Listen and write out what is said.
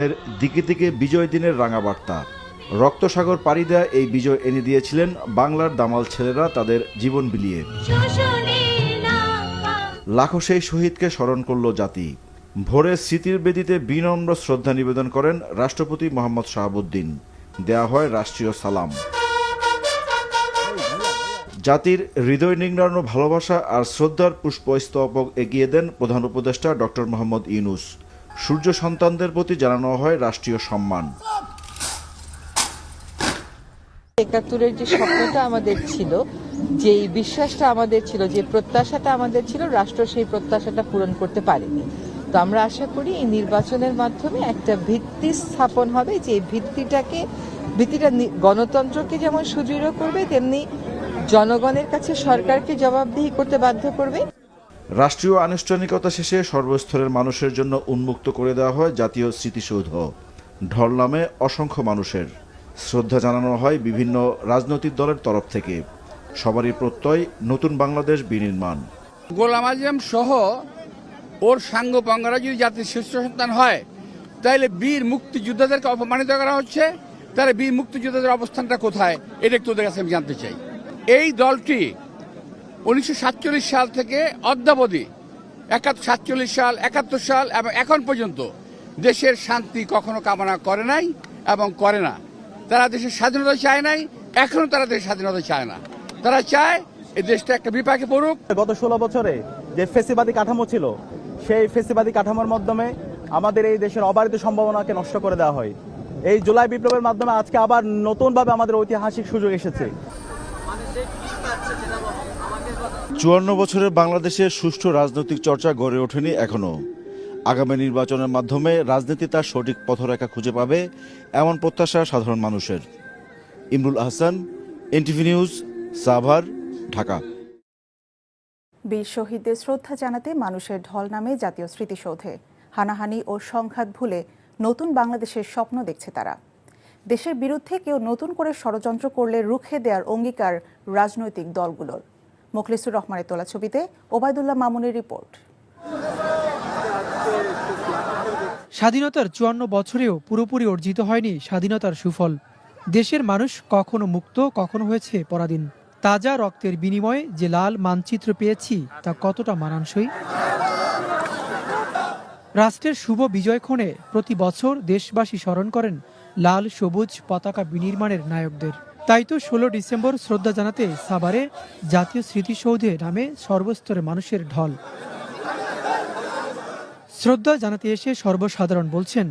এর দিকে দিকে বিজয় দিনের রাঙা বার্তা। রক্তসাগর পাড়ি দেয়া এই বিজয় এনে দিয়েছিলেন বাংলার দামাল ছেলেরা তাদের জীবন বিলিয়ে। লাখো সেই শহীদকে স্মরণ করল জাতি। ভোরে স্মৃতির বেদিতে বিনম্র শ্রদ্ধা নিবেদন করেন রাষ্ট্রপতি মোহাম্মদ শাহাবুদ্দিন। দেয়া হয় রাষ্ট্রীয় সালাম। জাতির হৃদয় নিংড়ানো ভালোবাসা আর শ্রদ্ধার পুষ্পস্তবক এগিয়ে দেন প্রধান উপদেষ্টা ডক্টর মোহাম্মদ ইউনূস। সূর্য সন্তানদের প্রতি জানানো হয় রাষ্ট্রীয় সম্মান। ৭১-এর যে স্বপ্নটা আমাদের ছিল, যে বিশ্বাসটা আমাদের ছিল, যে প্রত্যাশাটা আমাদের ছিল, রাষ্ট্র সেই প্রত্যাশাটা পূরণ করতে পারেনি। তো আমরা আশা করি এই নির্বাচনের মাধ্যমে একটা ভিত্তি স্থাপন হবে, যে ভিত্তিটা গণতন্ত্রকে যেমন সুদৃঢ় করবে, তেমনি জনগণের কাছে সরকারকে জবাবদিহি করতে বাধ্য করবে। রাষ্ট্রীয় আনুষ্ঠানিকতা শেষে সর্বস্তরের মানুষের জন্য উন্মুক্ত করে দেওয়া হয় জাতীয় স্মৃতিসৌধ। ঢল নামে অসংখ্য মানুষের। শ্রদ্ধা জানানো হয় বিভিন্ন রাজনৈতিক দলের তরফ থেকে। সবারই প্রত্যয় নতুন বাংলাদেশ বিনির্মাণ। গোলাম আজম সহ ওর সাঙ্গপাঙ্গরা যদি জাতির শ্রেষ্ঠ সন্তান হয়, তাহলে বীর মুক্তিযোদ্ধাদেরকে অপমানিত করা হচ্ছে। তাহলে বীর মুক্তিযোদ্ধাদের অবস্থানটা কোথায়, এটা তোদের কাছে আমি জানতে চাই। এই দলটি 1947 সাল থেকে অদ্যাবধি 47 সাল, 71 সাল এবং এখন পর্যন্ত দেশের শান্তি কখনো কামনা করে নাই এবং করে না। তারা দেশের স্বাধীনতা চায় নাই, এখনো তারা দেশের স্বাধীনতা চায় না। তারা চায় এই দেশটা একটা বিপাকে পড়ুক। গত 16 বছরে যে ফ্যাসিবাদী কাঠামো ছিল, সেই ফ্যাসিবাদী কাঠামোর মাধ্যমে আমাদের এই দেশের অবারিত সম্ভাবনাকে নষ্ট করে দেওয়া হয়। এই জুলাই বিপ্লবের মাধ্যমে আজকে আবার নতুনভাবে আমাদের ঐতিহাসিক সুযোগ এসেছে। 54 বছরের বাংলাদেশে সুষ্ঠু রাজনৈতিক চর্চা গড়ে ওঠেনি এখনো। আগামী নির্বাচনের মাধ্যমে রাজনীতি তার সঠিক পথরেখা খুঁজে পাবে, এমন প্রত্যাশা সাধারণ মানুষের। Imrul Ahsan, NTV news, Savar, Dhaka. বীর শহীদদের শ্রদ্ধা জানাতে মানুষের ঢল নামে জাতীয় স্মৃতিসৌধে। হানাহানি ও সংঘাত ভুলে নতুন বাংলাদেশের স্বপ্ন দেখছে তারা। দেশের বিরুদ্ধে কেউ নতুন করে ষড়যন্ত্র করলে রুখে দেওয়ার অঙ্গীকার রাজনৈতিক দলগুলোর। মোখলেসুর রহমানের তোলা ছবিতে ওবায়দুল্লাহ মামুনের রিপোর্ট। স্বাধীনতার 54 বছরেও পুরোপুরি অর্জিত হয়নি স্বাধীনতার সুফল। দেশের মানুষ কখনো মুক্ত, কখনো হয়েছে পরাধীন। তাজা রক্তের বিনিময়ে যে লাল মানচিত্র পেয়েছি, তা কতটা মানানসই? রাষ্ট্রের শুভ বিজয়ক্ষণে প্রতি বছর দেশবাসী স্মরণ করেন লাল সবুজ পতাকা বিনির্মাণের নায়কদের। তাই তো 16 ডিসেম্বর শ্রদ্ধা জানাতে সাভারে জাতীয় স্মৃতিসৌধে নামে সর্বস্তরের মানুষের ঢল। শ্রদ্ধা জানাতে এসে সর্বসাধারণ বলছেন,